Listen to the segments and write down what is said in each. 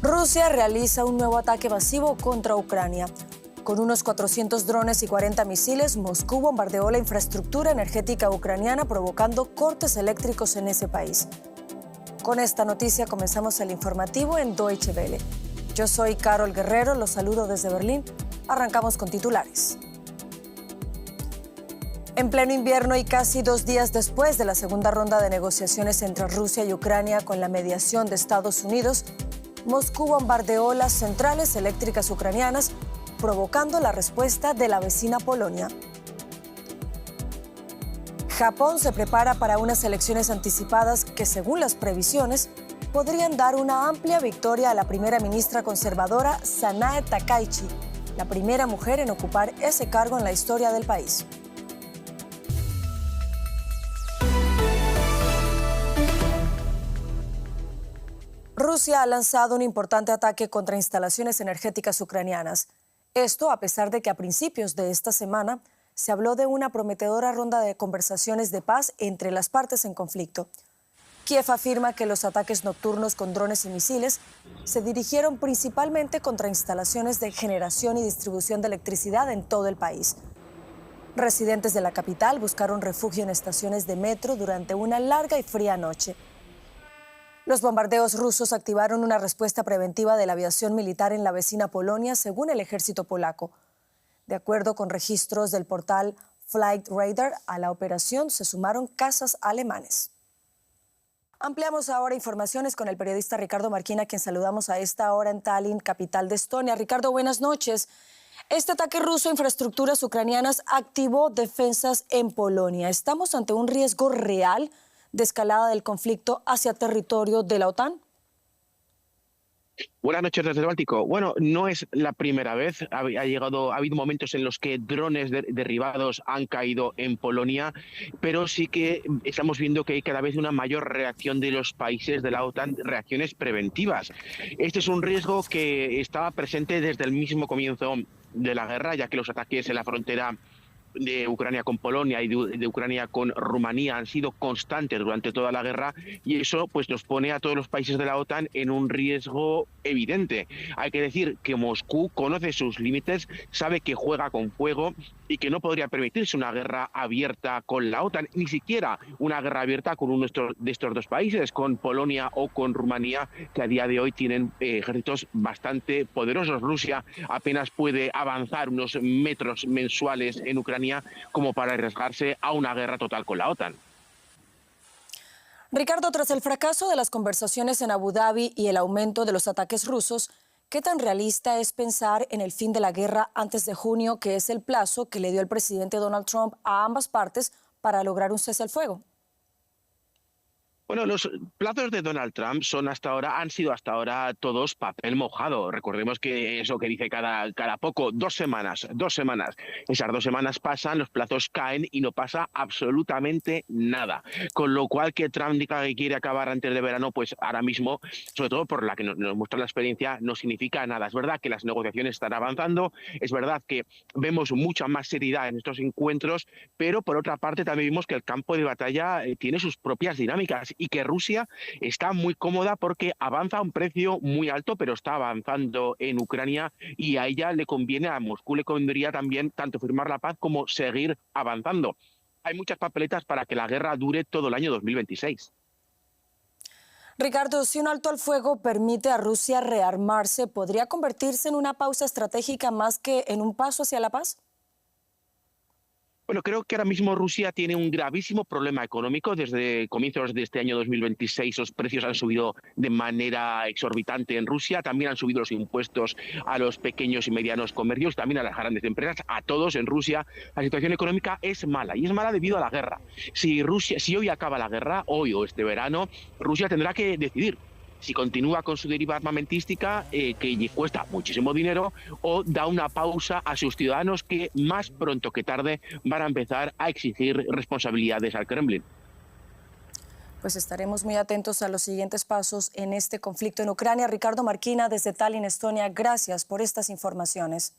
Rusia realiza un nuevo ataque masivo contra Ucrania. Con unos 400 drones y 40 misiles, Moscú bombardeó la infraestructura energética ucraniana, provocando cortes eléctricos en ese país. Con esta noticia comenzamos el informativo en Deutsche Welle. Yo soy Carol Guerrero, los saludo desde Berlín. Arrancamos con titulares. En pleno invierno y casi 2 días después de la segunda ronda de negociaciones entre Rusia y Ucrania con la mediación de Estados Unidos, Moscú bombardeó las centrales eléctricas ucranianas, provocando la respuesta de la vecina Polonia. Japón se prepara para unas elecciones anticipadas que, según las previsiones, podrían dar una amplia victoria a la primera ministra conservadora Sanae Takaichi, la primera mujer en ocupar ese cargo en la historia del país. Rusia ha lanzado un importante ataque contra instalaciones energéticas ucranianas. Esto a pesar de que a principios de esta semana se habló de una prometedora ronda de conversaciones de paz entre las partes en conflicto. Kiev afirma que los ataques nocturnos con drones y misiles se dirigieron principalmente contra instalaciones de generación y distribución de electricidad en todo el país. Residentes de la capital buscaron refugio en estaciones de metro durante una larga y fría noche. Los bombardeos rusos activaron una respuesta preventiva de la aviación militar en la vecina Polonia, según el ejército polaco. De acuerdo con registros del portal Flight Radar, a la operación se sumaron cazas alemanes. Ampliamos ahora informaciones con el periodista Ricardo Marquina, a quien saludamos a esta hora en Tallinn, capital de Estonia. Ricardo, buenas noches. Este ataque ruso a infraestructuras ucranianas activó defensas en Polonia. ¿Estamos ante un riesgo real de escalada del conflicto hacia territorio de la OTAN? Buenas noches desde el Báltico. Bueno, no es la primera vez. Ha habido momentos en los que drones derribados han caído en Polonia, pero sí que estamos viendo que hay cada vez una mayor reacción de los países de la OTAN, reacciones preventivas. Este es un riesgo que estaba presente desde el mismo comienzo de la guerra, ya que los ataques en la frontera de Ucrania con Polonia y de Ucrania con Rumanía han sido constantes durante toda la guerra, y eso pues nos pone a todos los países de la OTAN en un riesgo evidente. Hay que decir que Moscú conoce sus límites, sabe que juega con fuego y que no podría permitirse una guerra abierta con la OTAN, ni siquiera una guerra abierta con uno de estos dos países, con Polonia o con Rumanía, que a día de hoy tienen ejércitos bastante poderosos. Rusia apenas puede avanzar unos metros mensuales en Ucrania como para arriesgarse a una guerra total con la OTAN. Ricardo, tras el fracaso de las conversaciones en Abu Dhabi y el aumento de los ataques rusos, ¿qué tan realista es pensar en el fin de la guerra antes de junio, que es el plazo que le dio el presidente Donald Trump a ambas partes para lograr un cese al fuego? Bueno, los plazos de Donald Trump han sido hasta ahora todos papel mojado. Recordemos que eso que dice cada poco, 2 semanas. Esas 2 semanas pasan, los plazos caen y no pasa absolutamente nada. Con lo cual, que Trump diga que quiere acabar antes de verano, pues ahora mismo, sobre todo por la que nos muestra la experiencia, no significa nada. Es verdad que las negociaciones están avanzando, es verdad que vemos mucha más seriedad en estos encuentros, pero por otra parte también vimos que el campo de batalla tiene sus propias dinámicas, y que Rusia está muy cómoda porque avanza a un precio muy alto, pero está avanzando en Ucrania, y a Moscú le convendría también tanto firmar la paz como seguir avanzando. Hay muchas papeletas para que la guerra dure todo el año 2026. Ricardo, si un alto al fuego permite a Rusia rearmarse, ¿podría convertirse en una pausa estratégica más que en un paso hacia la paz? Bueno, creo que ahora mismo Rusia tiene un gravísimo problema económico. Desde comienzos de este año 2026 los precios han subido de manera exorbitante en Rusia. También han subido los impuestos a los pequeños y medianos comercios, también a las grandes empresas, a todos en Rusia. La situación económica es mala, y es mala debido a la guerra. Si hoy acaba la guerra, hoy o este verano, Rusia tendrá que decidir si continúa con su deriva armamentística, que cuesta muchísimo dinero, o da una pausa a sus ciudadanos, que más pronto que tarde van a empezar a exigir responsabilidades al Kremlin. Pues estaremos muy atentos a los siguientes pasos en este conflicto en Ucrania. Ricardo Marquina, desde Tallinn, Estonia, gracias por estas informaciones.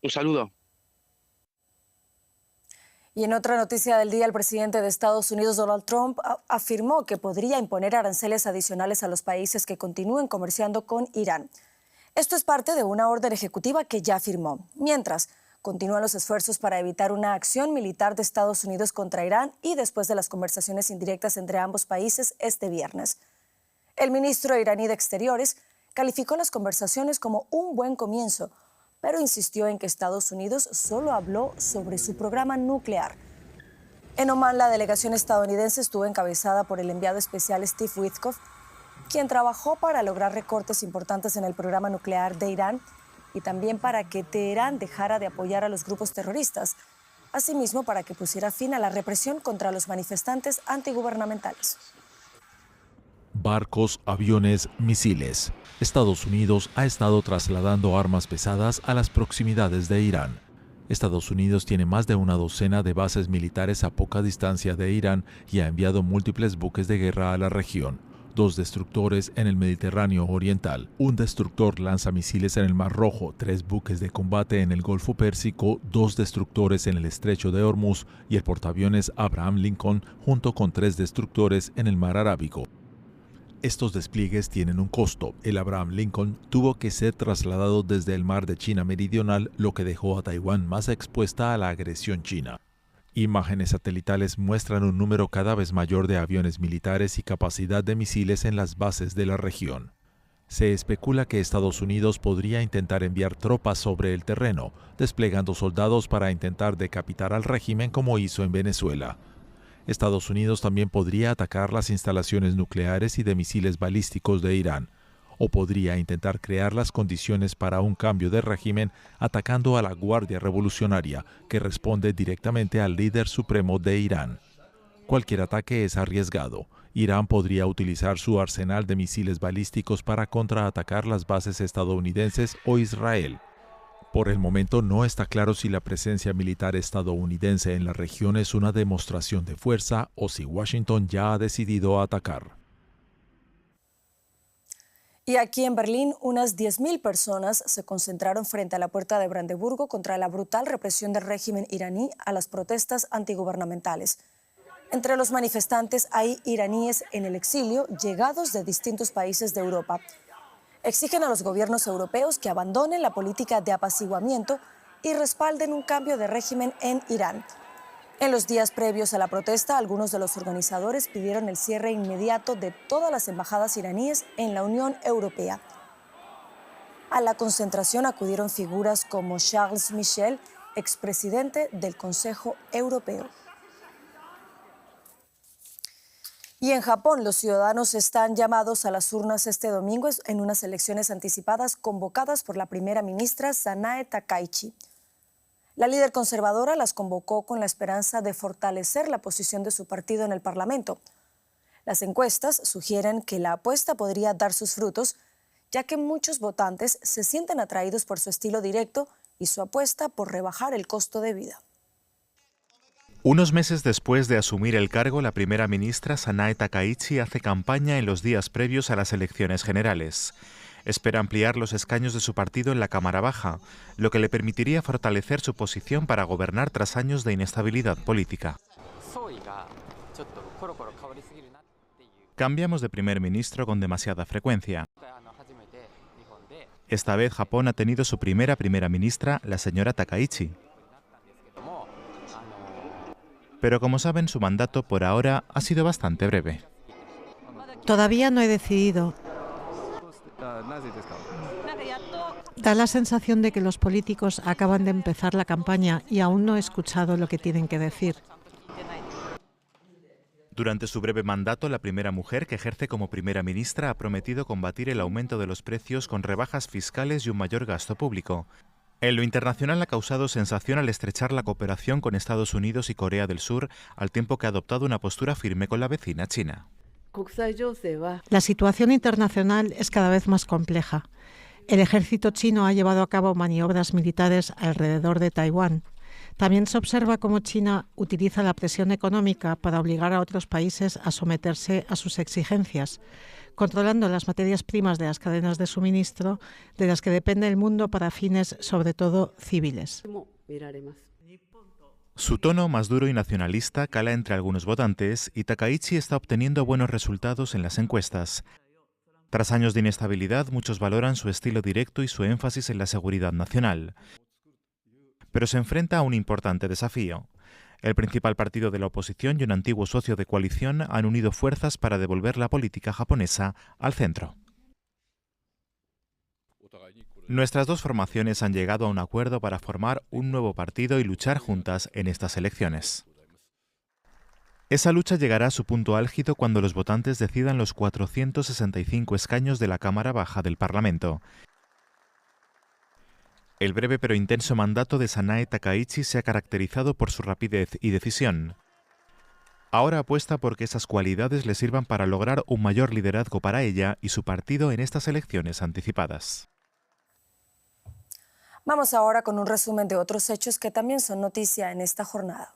Un saludo. Y en otra noticia del día, el presidente de Estados Unidos, Donald Trump, afirmó que podría imponer aranceles adicionales a los países que continúen comerciando con Irán. Esto es parte de una orden ejecutiva que ya firmó. Mientras, continúan los esfuerzos para evitar una acción militar de Estados Unidos contra Irán y después de las conversaciones indirectas entre ambos países este viernes. El ministro iraní de Exteriores calificó las conversaciones como un buen comienzo, pero insistió en que Estados Unidos solo habló sobre su programa nuclear. En Omán, la delegación estadounidense estuvo encabezada por el enviado especial Steve Witkoff, quien trabajó para lograr recortes importantes en el programa nuclear de Irán y también para que Teherán dejara de apoyar a los grupos terroristas, asimismo para que pusiera fin a la represión contra los manifestantes antigubernamentales. Barcos, aviones, misiles. Estados Unidos ha estado trasladando armas pesadas a las proximidades de Irán. Estados Unidos tiene más de una docena de bases militares a poca distancia de Irán y ha enviado múltiples buques de guerra a la región. 2 destructores en el Mediterráneo Oriental, un destructor lanzamisiles en el Mar Rojo, 3 buques de combate en el Golfo Pérsico, 2 destructores en el Estrecho de Hormuz y el portaaviones Abraham Lincoln, junto con 3 destructores en el Mar Arábigo. Estos despliegues tienen un costo. El Abraham Lincoln tuvo que ser trasladado desde el mar de China Meridional, lo que dejó a Taiwán más expuesta a la agresión china. Imágenes satelitales muestran un número cada vez mayor de aviones militares y capacidad de misiles en las bases de la región. Se especula que Estados Unidos podría intentar enviar tropas sobre el terreno, desplegando soldados para intentar decapitar al régimen como hizo en Venezuela. Estados Unidos también podría atacar las instalaciones nucleares y de misiles balísticos de Irán, o podría intentar crear las condiciones para un cambio de régimen atacando a la Guardia Revolucionaria, que responde directamente al líder supremo de Irán. Cualquier ataque es arriesgado. Irán podría utilizar su arsenal de misiles balísticos para contraatacar las bases estadounidenses o Israel. Por el momento no está claro si la presencia militar estadounidense en la región es una demostración de fuerza o si Washington ya ha decidido atacar. Y aquí en Berlín, unas 10.000 personas se concentraron frente a la puerta de Brandeburgo contra la brutal represión del régimen iraní a las protestas antigubernamentales. Entre los manifestantes hay iraníes en el exilio, llegados de distintos países de Europa. Exigen a los gobiernos europeos que abandonen la política de apaciguamiento y respalden un cambio de régimen en Irán. En los días previos a la protesta, algunos de los organizadores pidieron el cierre inmediato de todas las embajadas iraníes en la Unión Europea. A la concentración acudieron figuras como Charles Michel, expresidente del Consejo Europeo. Y en Japón, los ciudadanos están llamados a las urnas este domingo en unas elecciones anticipadas convocadas por la primera ministra Sanae Takaichi. La líder conservadora las convocó con la esperanza de fortalecer la posición de su partido en el Parlamento. Las encuestas sugieren que la apuesta podría dar sus frutos, ya que muchos votantes se sienten atraídos por su estilo directo y su apuesta por rebajar el costo de vida. Unos meses después de asumir el cargo, la primera ministra Sanae Takaichi hace campaña en los días previos a las elecciones generales. Espera ampliar los escaños de su partido en la Cámara Baja, lo que le permitiría fortalecer su posición para gobernar tras años de inestabilidad política. Cambiamos de primer ministro con demasiada frecuencia. Esta vez Japón ha tenido su primera ministra, la señora Takaichi. Pero como saben, su mandato por ahora ha sido bastante breve. Todavía no he decidido. Da la sensación de que los políticos acaban de empezar la campaña y aún no he escuchado lo que tienen que decir. Durante su breve mandato, la primera mujer que ejerce como primera ministra ha prometido combatir el aumento de los precios con rebajas fiscales y un mayor gasto público. En lo internacional ha causado sensación al estrechar la cooperación con Estados Unidos y Corea del Sur, al tiempo que ha adoptado una postura firme con la vecina China. La situación internacional es cada vez más compleja. El ejército chino ha llevado a cabo maniobras militares alrededor de Taiwán. También se observa cómo China utiliza la presión económica para obligar a otros países a someterse a sus exigencias, controlando las materias primas de las cadenas de suministro de las que depende el mundo para fines, sobre todo, civiles. Su tono más duro y nacionalista cala entre algunos votantes y Takaichi está obteniendo buenos resultados en las encuestas. Tras años de inestabilidad, muchos valoran su estilo directo y su énfasis en la seguridad nacional. Pero se enfrenta a un importante desafío. El principal partido de la oposición y un antiguo socio de coalición han unido fuerzas para devolver la política japonesa al centro. Nuestras dos formaciones han llegado a un acuerdo para formar un nuevo partido y luchar juntas en estas elecciones. Esa lucha llegará a su punto álgido cuando los votantes decidan los 465 escaños de la Cámara Baja del Parlamento. El breve pero intenso mandato de Sanae Takaichi se ha caracterizado por su rapidez y decisión. Ahora apuesta por que esas cualidades le sirvan para lograr un mayor liderazgo para ella y su partido en estas elecciones anticipadas. Vamos ahora con un resumen de otros hechos que también son noticia en esta jornada.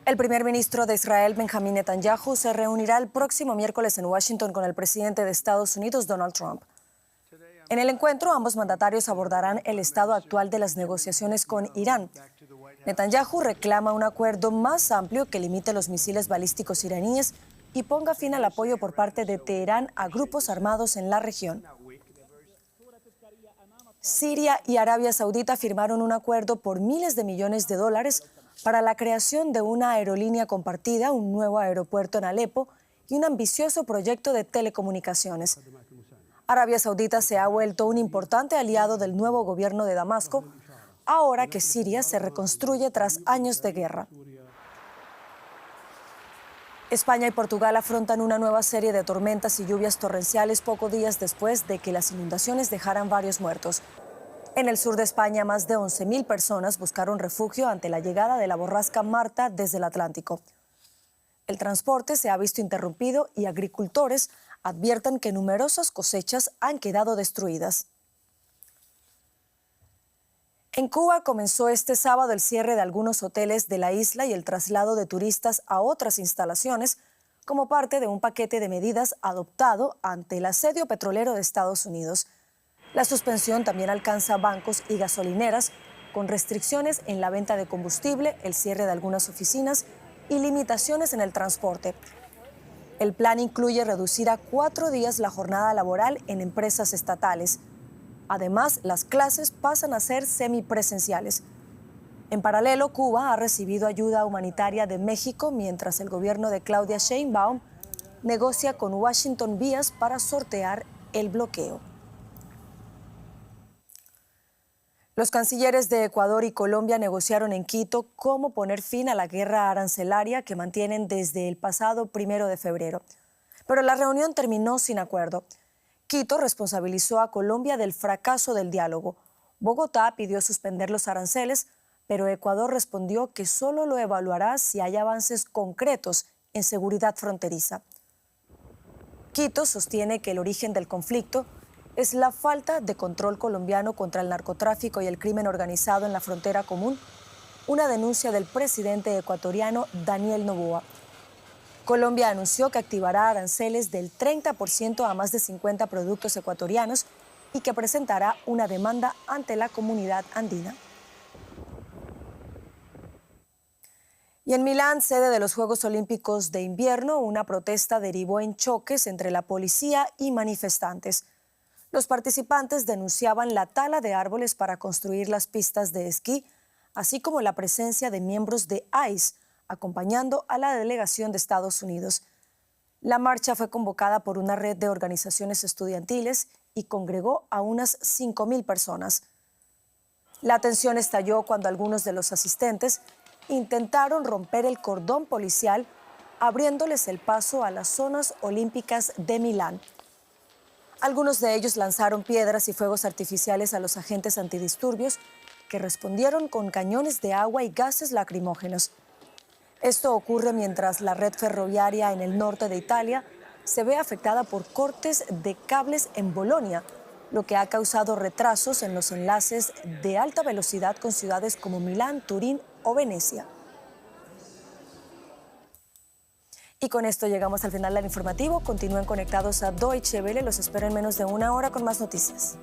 El primer ministro de Israel, Benjamín Netanyahu, se reunirá el próximo miércoles en Washington con el presidente de Estados Unidos, Donald Trump. En el encuentro, ambos mandatarios abordarán el estado actual de las negociaciones con Irán. Netanyahu reclama un acuerdo más amplio que limite los misiles balísticos iraníes y ponga fin al apoyo por parte de Teherán a grupos armados en la región. Siria y Arabia Saudita firmaron un acuerdo por miles de millones de dólares para la creación de una aerolínea compartida, un nuevo aeropuerto en Alepo y un ambicioso proyecto de telecomunicaciones. Arabia Saudita se ha vuelto un importante aliado del nuevo gobierno de Damasco, ahora que Siria se reconstruye tras años de guerra. España y Portugal afrontan una nueva serie de tormentas y lluvias torrenciales pocos días después de que las inundaciones dejaran varios muertos. En el sur de España, más de 11.000 personas buscaron refugio ante la llegada de la borrasca Marta desde el Atlántico. El transporte se ha visto interrumpido y agricultores advierten que numerosas cosechas han quedado destruidas. En Cuba comenzó este sábado el cierre de algunos hoteles de la isla y el traslado de turistas a otras instalaciones como parte de un paquete de medidas adoptado ante el asedio petrolero de Estados Unidos. La suspensión también alcanza bancos y gasolineras con restricciones en la venta de combustible, el cierre de algunas oficinas y limitaciones en el transporte. El plan incluye reducir a 4 días la jornada laboral en empresas estatales. Además, las clases pasan a ser semipresenciales. En paralelo, Cuba ha recibido ayuda humanitaria de México mientras el gobierno de Claudia Sheinbaum negocia con Washington vías para sortear el bloqueo. Los cancilleres de Ecuador y Colombia negociaron en Quito cómo poner fin a la guerra arancelaria que mantienen desde el pasado 1 de febrero. Pero la reunión terminó sin acuerdo. Quito responsabilizó a Colombia del fracaso del diálogo. Bogotá pidió suspender los aranceles, pero Ecuador respondió que solo lo evaluará si hay avances concretos en seguridad fronteriza. Quito sostiene que el origen del conflicto es la falta de control colombiano contra el narcotráfico y el crimen organizado en la frontera común, una denuncia del presidente ecuatoriano Daniel Noboa. Colombia anunció que activará aranceles del 30% a más de 50 productos ecuatorianos y que presentará una demanda ante la comunidad andina. Y en Milán, sede de los Juegos Olímpicos de Invierno, una protesta derivó en choques entre la policía y manifestantes. Los participantes denunciaban la tala de árboles para construir las pistas de esquí, así como la presencia de miembros de ICE, acompañando a la delegación de Estados Unidos. La marcha fue convocada por una red de organizaciones estudiantiles y congregó a unas 5.000 personas. La tensión estalló cuando algunos de los asistentes intentaron romper el cordón policial, abriéndoles el paso a las zonas olímpicas de Milán. Algunos de ellos lanzaron piedras y fuegos artificiales a los agentes antidisturbios, que respondieron con cañones de agua y gases lacrimógenos. Esto ocurre mientras la red ferroviaria en el norte de Italia se ve afectada por cortes de cables en Bolonia, lo que ha causado retrasos en los enlaces de alta velocidad con ciudades como Milán, Turín o Venecia. Y con esto llegamos al final del informativo. Continúen conectados a Deutsche Welle. Los espero en menos de 1 hora con más noticias.